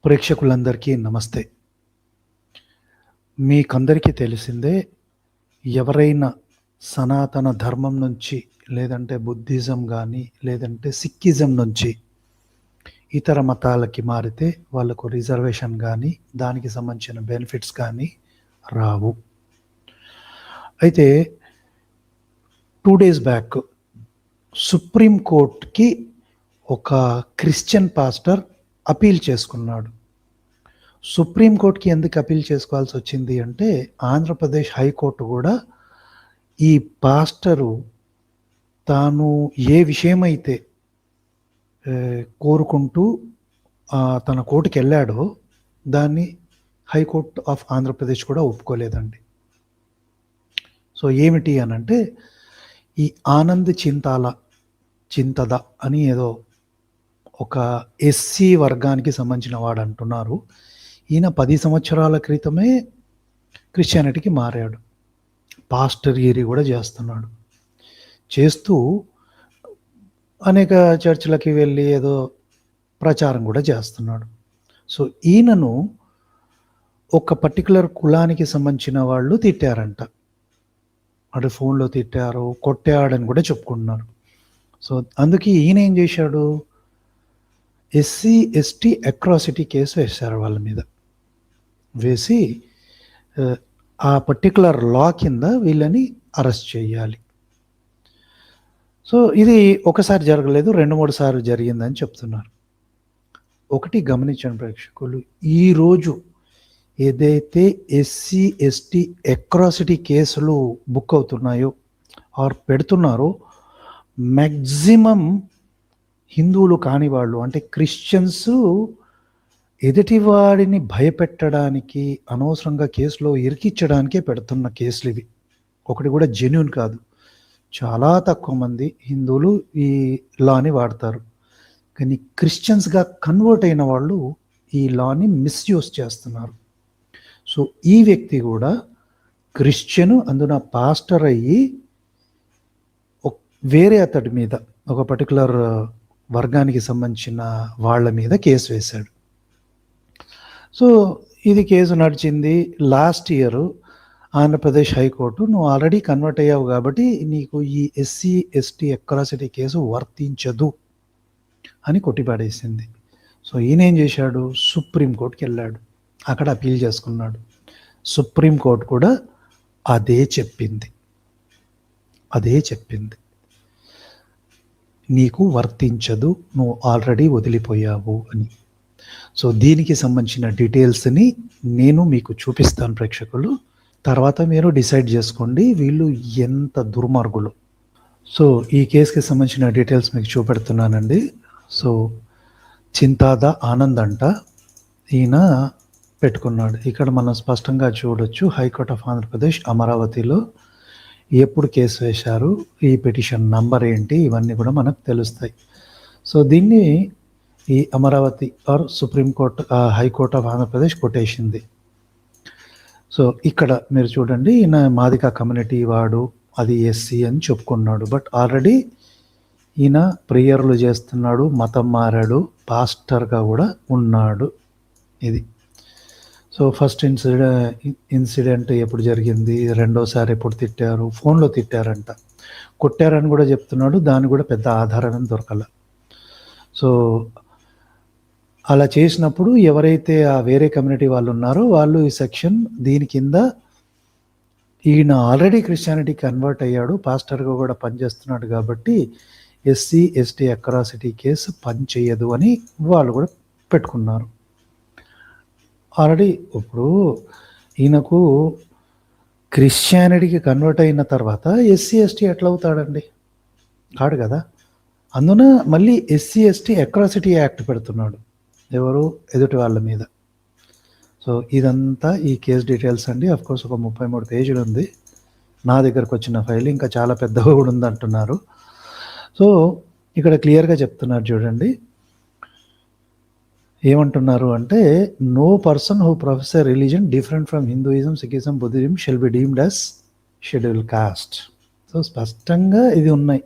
ప్రేక్షకులందరికీ నమస్తే. మీకందరికీ తెలిసిందే, ఎవరైనా సనాతన ధర్మం నుంచి, లేదంటే బుద్ధిజం గానీ, లేదంటే సిక్కిజం నుంచి ఇతర మతాలకి మారితే వాళ్ళకు రిజర్వేషన్ గానీ, దానికి సంబంధించిన బెనిఫిట్స్ కానీ రావు. అయితే 2 డేస్ బ్యాక్ సుప్రీం కోర్ట్‌కి ఒక క్రిస్టియన్ పాస్టర్ అపీల్ చేసుకున్నాడు. సుప్రీం కోర్ట్‌కి ఎందుకు అపీల్ చేసుకోవాల్సి వచ్చింది అంటే, ఆంధ్రప్రదేశ్ హైకోర్టు కూడా ఈ పాస్టరు తాను ఏ విషయమైతే కోరుకుంటూ తన కోర్టుకెళ్ళాడో దాన్ని హైకోర్ట్ ఆఫ్ ఆంధ్రప్రదేశ్ కూడా ఒప్పుకోలేదండి. సో ఏమిటి అనంటే, ఈ ఆనంద్ చింతద అని ఏదో ఒక ఎస్సీ వర్గానికి సంబంధించిన వాడు అంటున్నారు. ఈయన 10 సంవత్సరాల క్రితమే క్రిస్టియానిటీకి మారాడు. పాస్టర్గిరి కూడా చేస్తున్నాడు. చేస్తూ అనేక చర్చిలకి వెళ్ళి ఏదో ప్రచారం కూడా చేస్తున్నాడు. సో ఈయనను ఒక పర్టికులర్ కులానికి సంబంధించిన వాళ్ళు తిట్టారంట. అంటే ఫోన్లో తిట్టారు, కొట్టాడని కూడా చెప్పుకుంటున్నారు. సో అందుకే ఈయన ఏం చేశాడు, ఎస్సీ ఎస్టీ అట్రాసిటీ కేసు వేశారు వాళ్ళ మీద. వేసి ఆ పర్టికులర్ లా కింద వీళ్ళని అరెస్ట్ చేయాలి. సో ఇది ఒకసారి జరగలేదు, 2-3 సార్లు జరిగిందని చెప్తున్నారు. ఒకటి గమనించండి ప్రేక్షకులు, ఈరోజు ఏదైతే ఎస్సీ ఎస్టీ అట్రాసిటీ కేసులు బుక్ అవుతున్నాయో ఆర్ పెడుతున్నారో, మ్యాక్సిమం హిందువులు కాని వాళ్ళు, అంటే క్రిస్టియన్స్ ఎదుటివాడిని భయపెట్టడానికి, అనవసరంగా కేసులో ఇరికించడానికే పెడుతున్న కేసులు ఇవి. ఒకటి కూడా జెన్యూన్ కాదు. చాలా తక్కువ మంది హిందువులు ఈ లాని వాడతారు. కానీ క్రిస్టియన్స్గా కన్వర్ట్ అయిన వాళ్ళు ఈ లాని మిస్యూజ్ చేస్తున్నారు. సో ఈ వ్యక్తి కూడా క్రిస్టియన్, అందున పాస్టర్ అయ్యి వేరే అతడి మీద, ఒక పర్టికులర్ వర్గానికి సంబంధించిన వాళ్ళ మీద కేసు వేశాడు. సో ఇది కేసు నడిచింది. లాస్ట్ ఇయర్ ఆంధ్రప్రదేశ్ హైకోర్టు, నువ్వు ఆల్రెడీ కన్వర్ట్ అయ్యావు కాబట్టి నీకు ఈ ఎస్సీ ఎస్టీ అట్రాసిటీ కేసు వర్తించదు అని కొట్టిపడేసింది. సో ఈయన ఏం చేశాడు, సుప్రీంకోర్టుకి వెళ్ళాడు, అక్కడ అపీల్ చేసుకున్నాడు. సుప్రీంకోర్టు కూడా అదే చెప్పింది, నీకు వర్తించదు, నువ్వు ఆల్రెడీ వదిలిపోయావు అని. సో దీనికి సంబంధించిన డీటెయిల్స్ని నేను మీకు చూపిస్తాను ప్రేక్షకులు, తర్వాత మీరు డిసైడ్ చేసుకోండి వీళ్ళు ఎంత దుర్మార్గులు. సో ఈ కేసుకి సంబంధించిన డీటెయిల్స్ మీకు చూపెడుతున్నానండి. సో చింతాద ఆనంద్ అంట ఈయన పెట్టుకున్నాడు. ఇక్కడ మనం స్పష్టంగా చూడొచ్చు, హైకోర్ట్ ఆఫ్ ఆంధ్రప్రదేశ్ అమరావతిలో ఎప్పుడు కేసు వేశారు, ఈ పిటిషన్ నంబర్ ఏంటి, ఇవన్నీ కూడా మనకు తెలుస్తాయి. సో దీన్ని ఈ Amaravati or supreme court high court of Andhra Pradesh కొట్టేసింది. సో ఇక్కడ మీరు చూడండి, ఈయన మాదిక కమ్యూనిటీ వాడు, అది ఎస్సీ అని చెప్పుకున్నాడు. బట్ ఆల్రెడీ ఈయన ప్రేయర్లు చేస్తున్నాడు, మతం మారాడు, పాస్టర్గా కూడా ఉన్నాడు. ఇది సో ఫస్ట్ ఇన్సిడెంట్ ఎప్పుడు జరిగింది, రెండోసారి ఎప్పుడు తిట్టారు, ఫోన్లో తిట్టారంట, కొట్టారని కూడా చెప్తున్నాడు. దానికి కూడా పెద్ద ఆధారం దొరకల. సో అలా చేసినప్పుడు ఎవరైతే ఆ వేరే కమ్యూనిటీ వాళ్ళు ఉన్నారో వాళ్ళు ఈ సెక్షన్ దీని కింద, ఈయన ఆల్రెడీ క్రిస్టియానిటీ కన్వర్ట్ అయ్యాడు, పాస్టర్గా కూడా పనిచేస్తున్నాడు కాబట్టి ఎస్సీ ఎస్టీ అట్రాసిటీ కేసు పనిచేయదు అని వాళ్ళు కూడా పెట్టుకున్నారు. ఆల్రెడీ ఇప్పుడు ఈయనకు క్రిస్టియానిటీకి కన్వర్ట్ అయిన తర్వాత ఎస్సీ ఎస్టీ ఎట్లా అవుతాడండి, కాడు కదా. అందున మళ్ళీ ఎస్సీ ఎస్టీ అట్రాసిటీ యాక్ట్ పెడుతున్నాడు, ఎవరు, ఎదుటి వాళ్ళ మీద. సో ఇదంతా ఈ కేసు డీటెయిల్స్ అండి. అఫ్కోర్స్ ఒక 33 పేజీలు ఉంది. నా దగ్గరకు వచ్చిన ఫైల్ ఇంకా చాలా పెద్దగా కూడా ఉంది అంటున్నారు. సో ఇక్కడ క్లియర్గా చెప్తున్నారు చూడండి, ఏమంటున్నారు అంటే, no person who profess religion different from Hinduism, Sikhism, Buddhism shall be deemed as scheduled caste. So స్పష్టంగా ఇది ఉన్నాయి,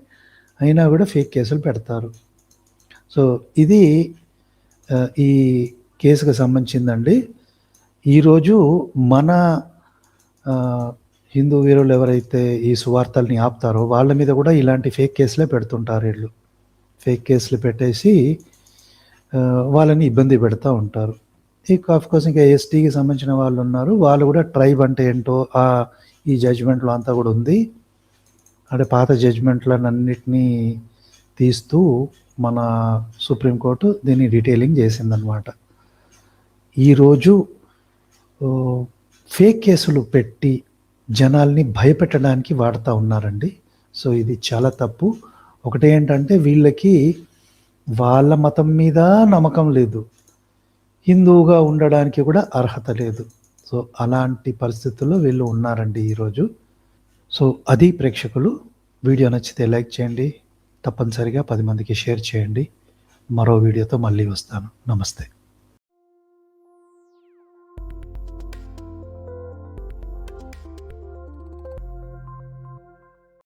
అయినా కూడా ఫేక్ కేసులు పెడతారు. సో ఇది ఈ కేసుకు సంబంధించిందండి. ఈరోజు మన హిందూ వీరులు ఎవరైతే ఈ సువార్తల్ని ఆపుతారో వాళ్ళ మీద కూడా ఇలాంటి ఫేక్ కేసులే పెడుతుంటారు వీళ్ళు. ఫేక్ కేసులు పెట్టేసి వాళ్ళని ఇబ్బంది పెడతా ఉంటారు. ఆఫ్‌కోర్స్ ఇంకా ఎస్టీకి సంబంధించిన వాళ్ళు ఉన్నారు. వాళ్ళు కూడా ట్రైబ్ అంటే ఏంటో ఈ జడ్జ్‌మెంట్‌లో అంతా కూడా ఉంది. అంటే పాత జడ్జ్‌మెంట్‌లనన్నిటినీ తీస్తూ మన సుప్రీంకోర్టు దీన్ని డీటెయిలింగ్ చేసిందనమాట. ఈరోజు ఫేక్ కేసులు పెట్టి జనాల్ని భయపెట్టడానికి వాడుతూ ఉన్నారండి. సో ఇది చాలా తప్పు. ఒకటేంటంటే వీళ్ళకి వాళ్ళ మతం మీద నమ్మకం లేదు. హిందువుగా ఉండడానికి కూడా అర్హత లేదు. సో అలాంటి పరిస్థితుల్లో వీళ్ళు ఉన్నారండి ఈరోజు. సో అది ప్రేక్షకులు. వీడియో నచ్చితే లైక్ చేయండి. తప్పనిసరిగా 10 మందికి షేర్ చేయండి. మరో వీడియోతో మళ్ళీ వస్తాను. నమస్తే.